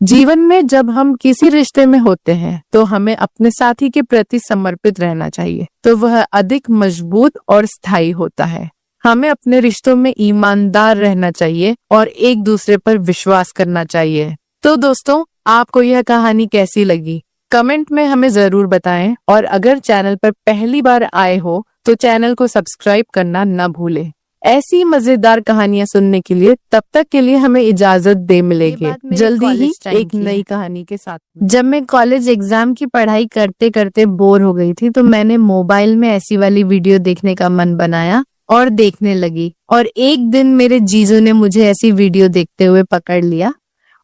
जीवन में जब हम किसी रिश्ते में होते हैं तो हमें अपने साथी के प्रति समर्पित रहना चाहिए, तो वह अधिक मजबूत और स्थायी होता है। हमें अपने रिश्तों में ईमानदार रहना चाहिए और एक दूसरे पर विश्वास करना चाहिए। तो दोस्तों, आपको यह कहानी कैसी लगी कमेंट में हमें जरूर बताएं, और अगर चैनल पर पहली बार आए हो तो चैनल को सब्सक्राइब करना न भूलें। ऐसी मजेदार कहानियां सुनने के लिए तब तक के लिए हमें इजाजत दे मिलेगी जल्दी ही एक नई कहानी के साथ। जब मैं कॉलेज एग्जाम की पढ़ाई करते करते बोर हो गई थी तो मैंने मोबाइल में ऐसी वाली वीडियो देखने का मन बनाया और देखने लगी, और एक दिन मेरे जीजू ने मुझे ऐसी वीडियो देखते हुए पकड़ लिया।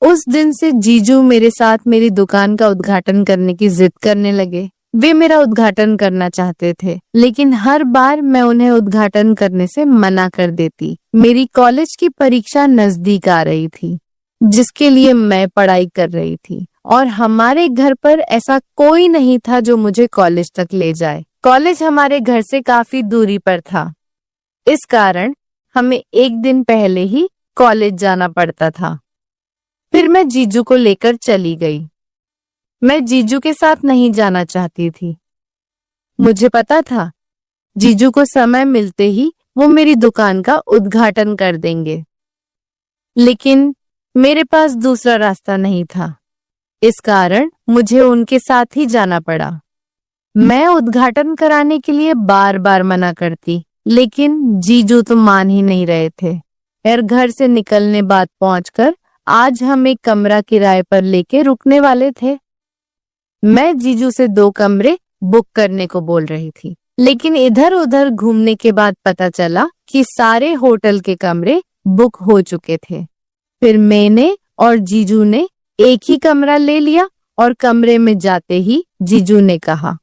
उस दिन से जीजू मेरे साथ मेरी दुकान का उद्घाटन करने की जिद करने लगे। वे मेरा उद्घाटन करना चाहते थे, लेकिन हर बार मैं उन्हें उद्घाटन करने से मना कर देती। मेरी कॉलेज की परीक्षा नजदीक आ रही थी, जिसके लिए मैं पढ़ाई कर रही थी, और हमारे घर पर ऐसा कोई नहीं था जो मुझे कॉलेज तक ले जाए। कॉलेज हमारे घर से काफी दूरी पर था, इस कारण हमें एक दिन पहले ही कॉलेज जाना पड़ता था। फिर मैं जीजू को लेकर चली गई। मैं जीजू के साथ नहीं जाना चाहती थी। मुझे पता था जीजू को समय मिलते ही वो मेरी दुकान का उद्घाटन कर देंगे, लेकिन मेरे पास दूसरा रास्ता नहीं था, इस कारण मुझे उनके साथ ही जाना पड़ा। मैं उद्घाटन कराने के लिए बार बार मना करती, लेकिन जीजू तो मान ही नहीं रहे थे। यार, घर से निकलने बाद पहुंचकर आज हम एक कमरा किराए पर लेके रुकने वाले थे। मैं जीजू से 2 कमरे बुक करने को बोल रही थी, लेकिन इधर उधर घूमने के बाद पता चला कि सारे होटल के कमरे बुक हो चुके थे। फिर मैंने और जीजू ने एक ही कमरा ले लिया, और कमरे में जाते ही जीजू ने कहा,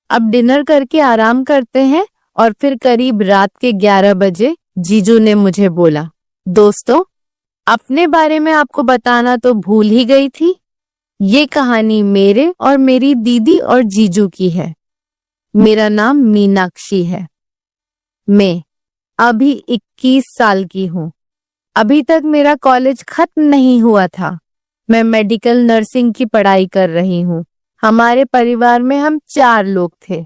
अब डिनर करके आराम करते हैं। और फिर करीब रात के 11 बजे जीजू ने मुझे बोला, दोस्तों, अपने बारे में आपको बताना तो भूल ही गई थी। ये कहानी मेरे और मेरी दीदी और जीजू की है। मेरा नाम मीनाक्षी है। मैं अभी 21 साल की हूँ। अभी तक मेरा कॉलेज खत्म नहीं हुआ था। मैं मेडिकल नर्सिंग की पढ़ाई कर रही हूँ। हमारे परिवार में हम 4 लोग थे,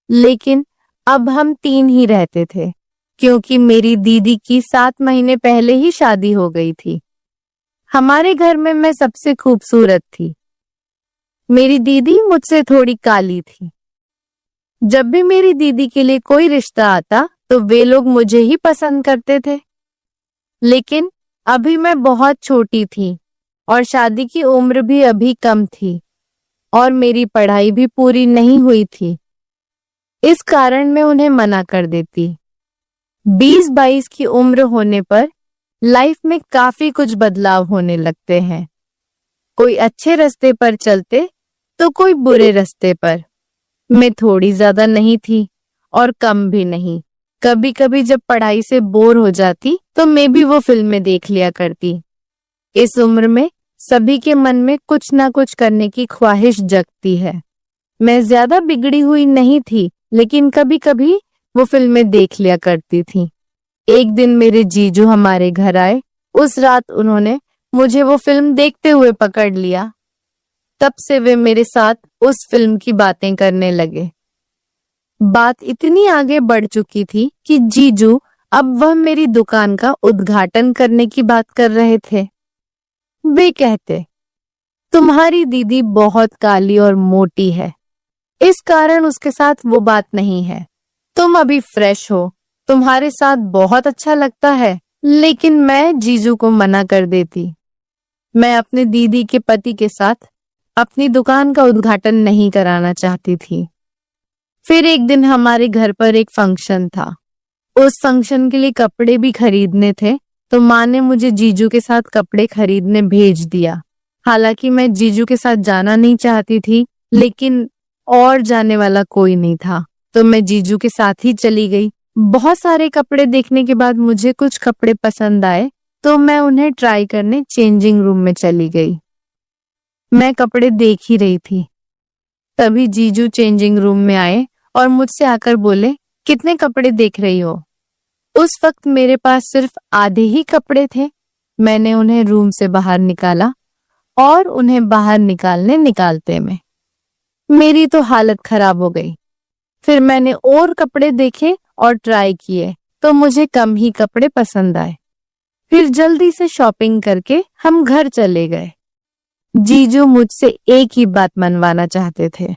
लेकिन अब हम 3 ही रहते थे, क्योंकि मेरी दीदी की 7 महीने पहले ही शादी हो गई थी। हमारे घर में मैं सबसे खूबसूरत थी। मेरी दीदी मुझसे थोड़ी काली थी। जब भी मेरी दीदी के लिए कोई रिश्ता आता तो वे लोग मुझे ही पसंद करते थे, लेकिन अभी मैं बहुत छोटी थी और शादी की उम्र भी अभी कम थी, और मेरी पढ़ाई भी पूरी नहीं हुई थी। इस कारण मैं उन्हें मना कर देती। 20-22 की उम्र होने पर लाइफ में काफी कुछ बदलाव होने लगते हैं। कोई अच्छे रास्ते पर चलते तो कोई बुरे रास्ते पर। मैं थोड़ी ज्यादा नहीं थी और कम भी नहीं। कभी कभी जब पढ़ाई से बोर हो जाती तो मैं भी वो फिल्में देख लिया करती। इस उम्र में सभी के मन में कुछ ना कुछ करने की ख्वाहिश जगती है। मैं ज्यादा बिगड़ी हुई नहीं थी, लेकिन कभी कभी वो फिल्में देख लिया करती थी। एक दिन मेरे जीजू हमारे घर आए। उस रात उन्होंने मुझे वो फिल्म देखते हुए पकड़ लिया। तब से वे मेरे साथ उस फिल्म की बातें करने लगे। बात इतनी आगे बढ़ चुकी थी कि जीजू अब वह मेरी दुकान का उद्घाटन करने की बात कर रहे थे। वे कहते, तुम्हारी दीदी बहुत काली और मोटी है, इस कारण उसके साथ वो बात नहीं है। तुम अभी फ्रेश हो, तुम्हारे साथ बहुत अच्छा लगता है। लेकिन मैं जीजू को मना कर देती। मैं अपने दीदी के पति के साथ अपनी दुकान का उद्घाटन नहीं कराना चाहती थी। फिर एक दिन हमारे घर पर एक फंक्शन था। उस फंक्शन के लिए कपड़े भी खरीदने थे, तो माँ ने मुझे जीजू के साथ कपड़े खरीदने भेज दिया। हालांकि मैं जीजू के साथ जाना नहीं चाहती थी, लेकिन और जाने वाला कोई नहीं था, तो मैं जीजू के साथ ही चली गई। बहुत सारे कपड़े देखने के बाद मुझे कुछ कपड़े पसंद आए, तो मैं उन्हें ट्राई करने चेंजिंग रूम में चली गई। मैं कपड़े देख ही रही थी, तभी जीजू चेंजिंग रूम में आए और मुझसे आकर बोले, कितने कपड़े देख रही हो? उस वक्त मेरे पास सिर्फ आधे ही कपड़े थे। मैंने उन्हें रूम से बाहर निकाला और उन्हें बाहर निकालते में मेरी तो हालत खराब हो गई। फिर मैंने और कपड़े देखे और ट्राई किए तो मुझे कम ही कपड़े पसंद आए। फिर जल्दी से शॉपिंग करके हम घर चले गए। जीजू मुझसे एक ही बात मनवाना चाहते थे,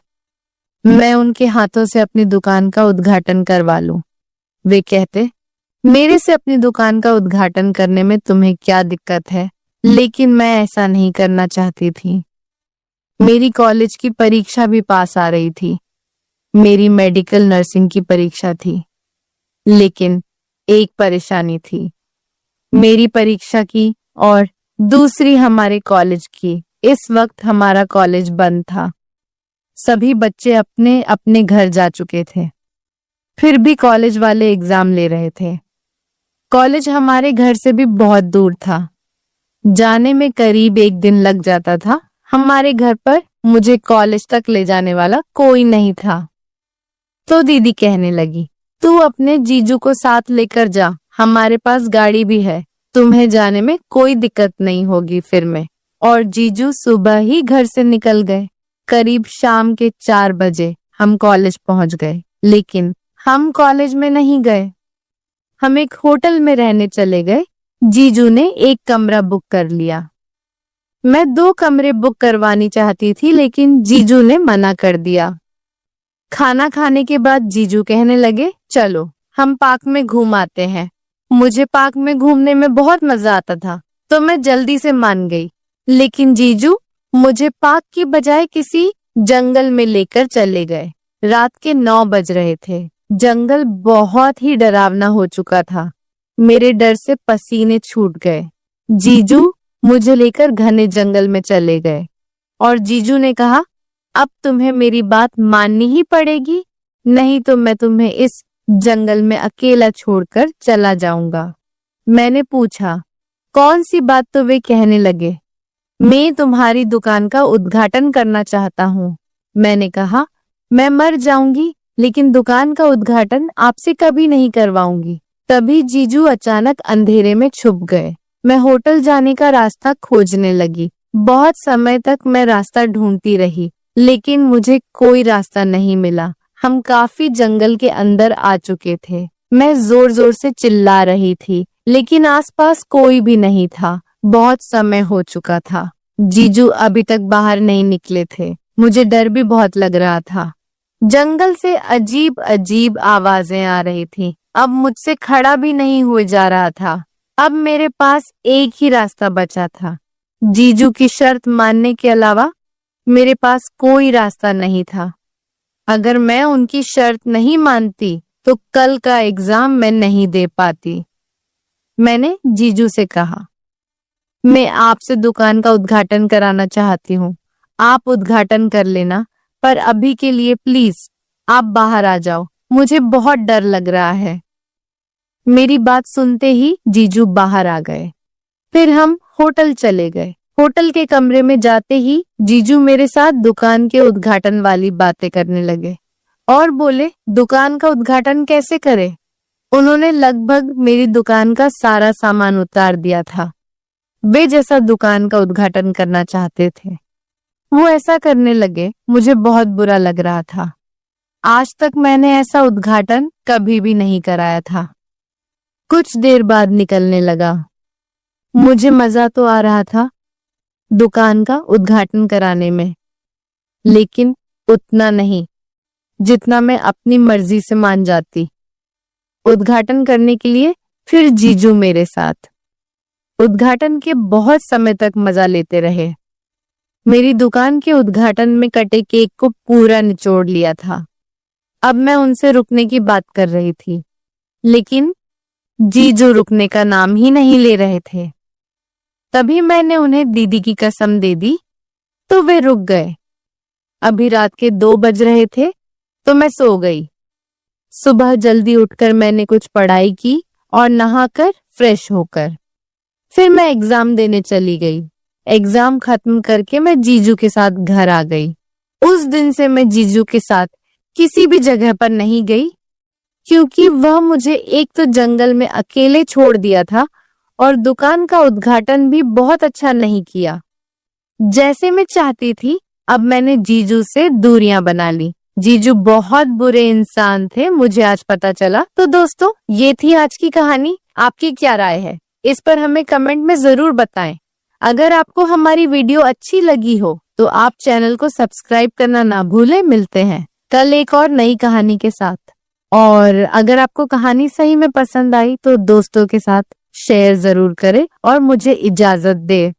मैं उनके हाथों से अपनी दुकान का उद्घाटन करवा लूं। वे कहते, मेरे से अपनी दुकान का उद्घाटन करने में तुम्हें क्या दिक्कत है? लेकिन मैं ऐसा नहीं करना चाहती थी। मेरी कॉलेज की परीक्षा भी पास आ रही थी। मेरी मेडिकल नर्सिंग की परीक्षा थी। लेकिन एक परेशानी थी, मेरी परीक्षा की और दूसरी हमारे कॉलेज की। इस वक्त हमारा कॉलेज बंद था। सभी बच्चे अपने अपने घर जा चुके थे। फिर भी कॉलेज वाले एग्जाम ले रहे थे। कॉलेज हमारे घर से भी बहुत दूर था। जाने में करीब 1 दिन लग जाता था। हमारे घर पर मुझे कॉलेज तक ले जाने वाला कोई नहीं था। तो दीदी कहने लगी, तू अपने जीजू को साथ लेकर जा, हमारे पास गाड़ी भी है, तुम्हें जाने में कोई दिक्कत नहीं होगी फिर में। और जीजू सुबह ही घर से निकल गए। करीब शाम के 4 बजे हम कॉलेज पहुंच गए। लेकिन हम कॉलेज में नहीं गए, हम एक होटल में रहने चले गए। जीजू ने एक कमरा बुक कर लिया। मैं 2 कमरे बुक करवानी चाहती थी, लेकिन जीजू ने मना कर दिया। खाना खाने के बाद जीजू कहने लगे, चलो हम पार्क में घूम आते हैं। मुझे पार्क में घूमने में बहुत मजा आता था, तो मैं जल्दी से मान गई। लेकिन जीजू मुझे पार्क की बजाय किसी जंगल में लेकर चले गए। रात के 9 बज रहे थे। जंगल बहुत ही डरावना हो चुका था। मेरे डर से पसीने छूट गए। जीजू मुझे लेकर घने जंगल में चले गए और जीजू ने कहा, अब तुम्हें मेरी बात माननी ही पड़ेगी, नहीं तो मैं तुम्हें इस जंगल में अकेला छोड़कर चला जाऊंगा। मैंने पूछा, कौन सी बात? तो वे कहने लगे, मैं तुम्हारी दुकान का उद्घाटन करना चाहता हूँ। मैंने कहा, मैं मर जाऊंगी लेकिन दुकान का उद्घाटन आपसे कभी नहीं करवाऊंगी। तभी जीजू अचानक अंधेरे में छुप गए। मैं होटल जाने का रास्ता खोजने लगी। बहुत समय तक मैं रास्ता ढूंढती रही, लेकिन मुझे कोई रास्ता नहीं मिला। हम काफी जंगल के अंदर आ चुके थे। मैं जोर जोर से चिल्ला रही थी, लेकिन आसपास कोई भी नहीं था। बहुत समय हो चुका था। जीजू अभी तक बाहर नहीं निकले थे। मुझे डर भी बहुत लग रहा था। जंगल से अजीब अजीब आवाजें आ रही थी। अब मुझसे खड़ा भी नहीं हुए जा रहा था। अब मेरे पास एक ही रास्ता बचा था। जीजू की शर्त मानने के अलावा मेरे पास कोई रास्ता नहीं था। अगर मैं उनकी शर्त नहीं मानती तो कल का एग्जाम मैं नहीं दे पाती। मैंने जीजू से कहा, मैं आपसे दुकान का उद्घाटन कराना चाहती हूँ। आप उद्घाटन कर लेना, पर अभी के लिए प्लीज आप बाहर आ जाओ, मुझे बहुत डर लग रहा है। मेरी बात सुनते ही जीजू बाहर आ गए। फिर हम होटल चले गए। होटल के कमरे में जाते ही जीजू मेरे साथ दुकान के उद्घाटन वाली बातें करने लगे और बोले, दुकान का उद्घाटन कैसे करें? उन्होंने लगभग मेरी दुकान का सारा सामान उतार दिया था। वे जैसा दुकान का उद्घाटन करना चाहते थे वो ऐसा करने लगे। मुझे बहुत बुरा लग रहा था। आज तक मैंने ऐसा उद्घाटन कभी भी नहीं कराया था। कुछ देर बाद निकलने लगा। मुझे मजा तो आ रहा था दुकान का उद्घाटन कराने में, लेकिन उतना नहीं जितना मैं अपनी मर्जी से मान जाती। उद्घाटन करने के लिए फिर जीजू मेरे साथ उद्घाटन के बहुत समय तक मजा लेते रहे। मेरी दुकान के उद्घाटन में कटे केक को पूरा निचोड़ लिया था। अब मैं उनसे रुकने की बात कर रही थी, लेकिन जीजू रुकने का नाम ही नहीं ले रहे थे। तभी मैंने उन्हें दीदी की कसम दे दी तो वे रुक गए। अभी रात के 2 बज रहे थे तो मैं सो गई। सुबह जल्दी उठकर मैंने कुछ पढ़ाई की और नहाकर फ्रेश होकर फिर मैं एग्जाम देने चली गई। एग्जाम खत्म करके मैं जीजू के साथ घर आ गई। उस दिन से मैं जीजू के साथ किसी भी जगह पर नहीं गई, क्योंकि वह मुझे एक तो जंगल में अकेले छोड़ दिया था और दुकान का उद्घाटन भी बहुत अच्छा नहीं किया। जैसे मैं चाहती थी, अब मैंने जीजू से दूरियां बना ली। जीजू बहुत बुरे इंसान थे, मुझे आज पता चला। तो दोस्तों, ये थी आज की कहानी। आपकी क्या राय है इस पर हमें कमेंट में जरूर बताएं। अगर आपको हमारी वीडियो अच्छी लगी हो तो आप चैनल को सब्सक्राइब करना ना भूलें। मिलते हैं कल एक और नई कहानी के साथ। और अगर आपको कहानी सही में पसंद आई तो दोस्तों के साथ शेयर जरूर करें और मुझे इजाजत दे।